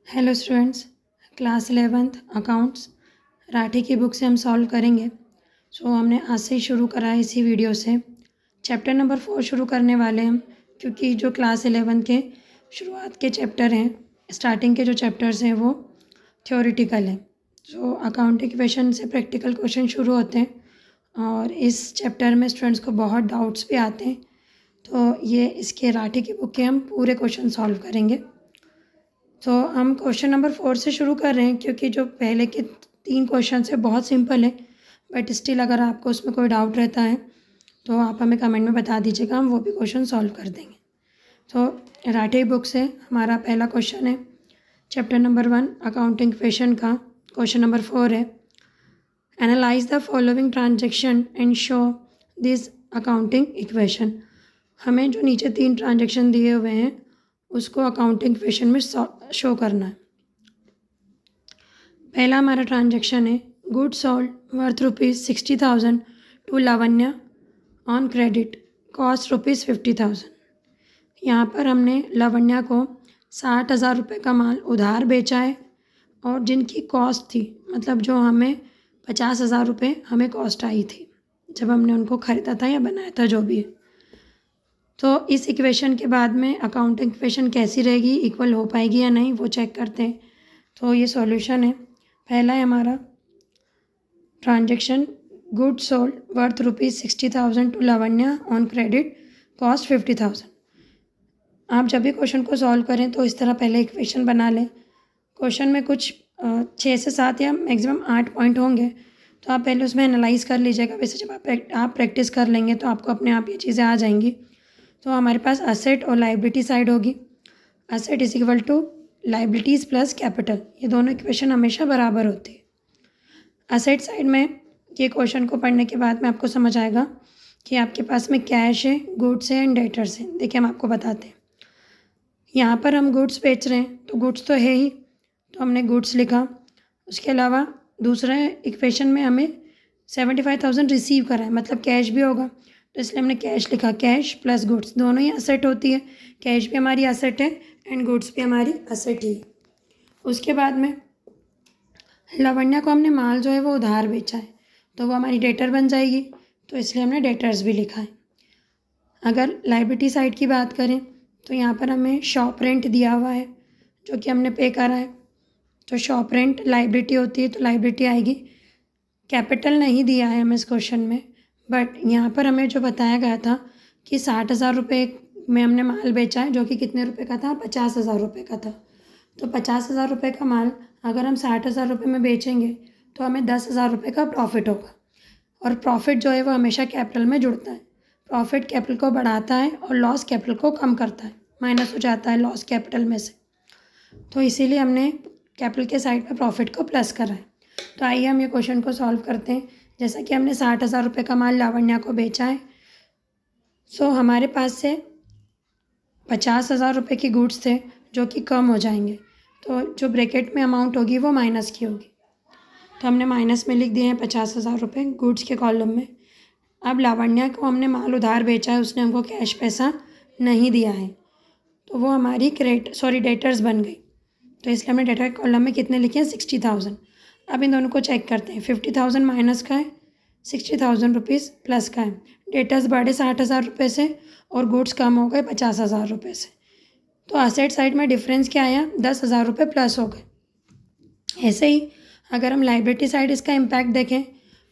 Hello students, class 11th accounts Rathi की book से हम सॉल्व करेंगे। हमने आज से ही शुरू करा है इसी वीडियो से। चैप्टर नंबर 4 शुरू करने वाले हम, क्योंकि जो क्लास 11 के शुरुआत के चैप्टर हैं, स्टार्टिंग के जो चैप्टर्स हैं वो थ्योरेटिकल हैं। अकाउंटिंग क्वेश्चन से प्रैक्टिकल क्वेश्चन शुरू होते हैं और इस चैप्टर में स्टूडेंट्स को बहुत डाउट्स भी आते हैं। तो ये इसके राठी की बुक के हम पूरे क्वेश्चन सॉल्व करेंगे। तो हम क्वेश्चन नंबर 4 से शुरू कर रहे हैं, क्योंकि जो पहले के 3 क्वेश्चन है बहुत सिंपल है, बट स्टिल अगर आपको उसमें कोई डाउट रहता है तो आप हमें कमेंट में बता दीजिएगा, हम वो भी क्वेश्चन सॉल्व कर देंगे। तो राठी बुक से हमारा पहला क्वेश्चन है चैप्टर नंबर 1 अकाउंटिंग क्वेश्चन का। क्वेश्चन नंबर 4 है, analyse the following transaction and show this accounting equation. हमें जो नीचे 3 ट्रांजेक्शन दिए हुए हैं उसको अकाउंटिंग क्वेश्चन में शो करना है। पहला हमारा ट्रांजैक्शन है, good sold worth ₹60,000 to Lavanya on credit, cost ₹50,000। यहाँ पर हमने लावण्या को 60,000 रुपये का माल उधार बेचा है और जिनकी कॉस्ट थी, मतलब जो हमें 50,000 रुपये हमें कॉस्ट आई थी जब हमने उनको ख़रीदा था या बनाया था, जो भी है। तो इस इक्वेशन के बाद में अकाउंटिंग इक्वेशन कैसी रहेगी, इक्वल हो पाएगी या नहीं, वो चेक करते हैं। तो ये सॉल्यूशन है। पहला है हमारा transaction, good sold worth ₹60,000 to Lavanya on credit, cost 50,000। आप जब भी क्वेश्चन को सॉल्व करें तो इस तरह पहले इक्वेशन बना लें। क्वेश्चन में कुछ 6 से 7 या मैक्सिमम 8 पॉइंट होंगे, तो आप पहले उसमें एनालाइज कर लीजिएगा। वैसे जब आप प्रैक्टिस कर लेंगे तो आपको अपने आप ये चीज़ें आ जाएंगी। तो हमारे पास असेट और लाइबिलिटी साइड होगी। Asset is equal to liabilities plus capital, ये दोनों इक्वेशन हमेशा बराबर होती है। असेट साइड में ये क्वेश्चन को पढ़ने के बाद में आपको समझ आएगा कि आपके पास में कैश है, गुड्स है एंड डेटर्स है। देखिए हम आपको बताते हैं, यहाँ पर हम गुड्स बेच रहे हैं तो गुड्स तो है ही, तो हमने गुड्स लिखा। उसके अलावा दूसरे इक्वेशन में हमें 75,000 रिसीव करा है, मतलब कैश भी होगा, तो इसलिए हमने कैश लिखा। कैश प्लस गुड्स दोनों ही असेट होती है, कैश भी हमारी असेट है एंड गुड्स भी हमारी असेट ही। उसके बाद में लावण्या को हमने माल जो है वो उधार बेचा है, तो वो हमारी डेटर बन जाएगी, तो इसलिए हमने डेटर्स भी लिखा है। अगर लाइबिलिटी साइड की बात करें तो यहाँ पर हमें शॉप रेंट दिया हुआ है जो कि हमने पे करा है, तो शॉप रेंट लाइबिलिटी होती है, तो लाइबिलिटी आएगी। कैपिटल नहीं दिया है हमें इस क्वेश्चन में, बट यहाँ पर हमें जो बताया गया था कि 60,000 रुपये में हमने माल बेचा है, जो कि कितने रुपए का था, 50,000 रुपये का था। तो 50,000 रुपये का माल अगर हम 60,000 रुपये में बेचेंगे तो हमें 10,000 रुपये का प्रॉफिट होगा। और प्रॉफिट जो है वो हमेशा कैपिटल में जुड़ता है। प्रॉफिट कैपिटल को बढ़ाता है और लॉस कैपिटल को कम करता है, माइनस हो जाता है लॉस कैपिटल में से। तो इसीलिए हमने कैपिटल के साइड में प्रॉफिट को प्लस करा है। तो आइए हम ये क्वेश्चन को सॉल्व करते हैं। जैसा कि हमने 60,000 रुपये का माल लावण्या को बेचा है, हमारे पास से 50,000 रुपये की गुड्स थे जो कि कम हो जाएंगे, तो जो ब्रैकेट में अमाउंट होगी वो माइनस की होगी, तो हमने माइनस में लिख दिए हैं 50,000 रुपये गुड्स के कॉलम में। अब लावण्या को हमने माल उधार बेचा है, उसने हमको कैश पैसा नहीं दिया है, तो वो हमारी डेटर्स बन गई, तो इसलिए हमने डेटर कॉलम में कितने लिखे हैं, 60,000। अब इन दोनों को चेक करते हैं। 50,000 माइनस का है, 60,000 रुपीज़ प्लस का है। डेटर्स बढ़े 60,000 रुपये से और गुड्स कम हो गए 50,000 रुपये से, तो असेट साइड में डिफरेंस क्या आया, 10,000 रुपये प्लस हो गए। ऐसे ही अगर हम लाइबिलिटी साइड इसका इम्पैक्ट देखें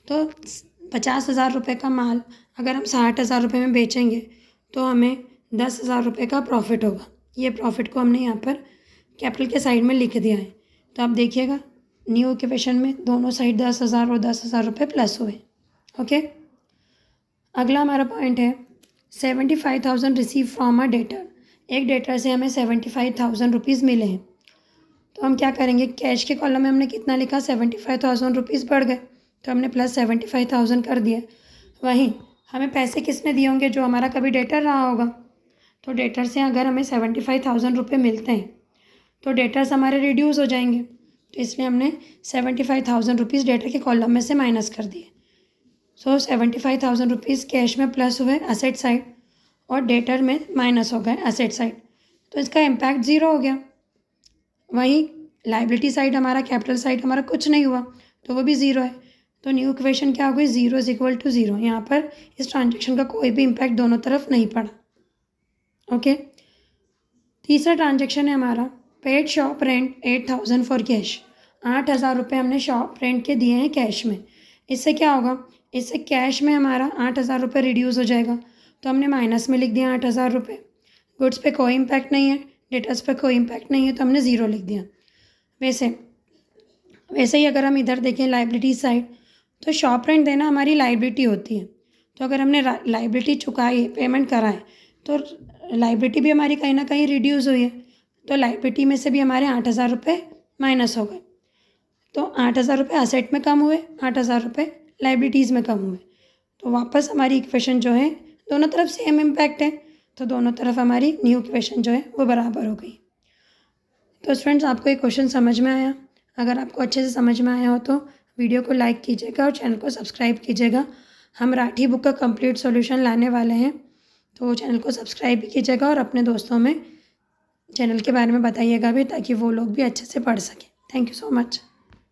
तो 50,000 रुपये का माल अगर हम 60,000 रुपये में बेचेंगे तो हमें 10,000 रुपये का प्रॉफिट होगा। ये प्रॉफिट को हमने यहाँ पर कैपिटल के साइड में लिख दिया है। तो आप देखिएगा न्यू इक्वेशन में दोनों साइड 10,000 और 10,000 रुपये प्लस हुए। ओके, अगला हमारा पॉइंट है 75,000 रिसीव फ्रॉम अ डेटर। एक डेटर से हमें 75,000 रुपीज़ मिले हैं, तो हम क्या करेंगे, कैश के कॉलम में हमने कितना लिखा, 75,000 रुपीज़ बढ़ गए, तो हमने प्लस 75,000 कर दिया। वहीं हमें पैसे किसने दिए होंगे, जो हमारा कभी डेटर रहा होगा, तो डेटर से अगर हमें 75,000 रुपये मिलते हैं तो डेटर्स हमारे रिड्यूस हो जाएंगे, तो इसलिए हमने 75,000 रुपीज़ डेटर के कॉलम में से माइनस कर दिए। 75,000 रुपीज़ कैश में प्लस हुए असेट साइड और डेटर में माइनस हो गए असेट साइड, तो इसका इम्पैक्ट ज़ीरो हो गया। वहीं लाइबिलिटी साइड हमारा, कैपिटल साइड हमारा कुछ नहीं हुआ, तो वो भी ज़ीरो है। तो न्यू इक्वेशन क्या हो गई, 0 इज इक्वल टू 0। यहाँ पर इस ट्रांजेक्शन का कोई भी इम्पैक्ट दोनों तरफ नहीं पड़ा। ओके, तीसरा ट्रांजेक्शन है हमारा paid shop rent 8,000 for cash. 8,000 रुपये हमने शॉप रेंट के दिए हैं कैश में। इससे क्या होगा, इससे कैश में हमारा 8,000 रुपये रिड्यूस हो जाएगा, तो हमने माइनस में लिख दिया 8,000 रुपये। गुड्स पे कोई इम्पैक्ट नहीं है, डेटर्स पे कोई इम्पैक्ट नहीं है, तो हमने ज़ीरो लिख दिया। वैसे ही अगर हम इधर देखें लाइबिलिटी साइड, तो शॉप रेंट देना हमारी लाइबिलिटी होती है। तो अगर हमने लाइबिलिटी चुकाई, पेमेंट कराए, तो लाइबिलिटी भी हमारी कहीं ना कहीं रिड्यूस हुई है, तो लाइबिलिटी में से भी हमारे 8,000 रुपये माइनस हो गए। तो 8,000 रुपये असेट में कम हुए, 8,000 रुपये लाइबिलिटीज़ में कम हुए। तो वापस हमारी इक्वेशन जो है, दोनों तरफ सेम इम्पैक्ट है, तो दोनों तरफ हमारी न्यू इक्वेशन जो है वो बराबर हो गई। तो स्टूडेंट्स, आपको ये क्वेश्चन समझ में आया? अगर आपको अच्छे से समझ में आया हो तो वीडियो को लाइक कीजिएगा और चैनल को सब्सक्राइब कीजिएगा। हम मराठी बुक का कंप्लीट सॉल्यूशन लाने वाले हैं, तो चैनल को सब्सक्राइब भी कीजिएगा और अपने दोस्तों में चैनल के बारे में बताइएगा भी, ताकि वो लोग भी अच्छे से पढ़ सकें। Thank you so much.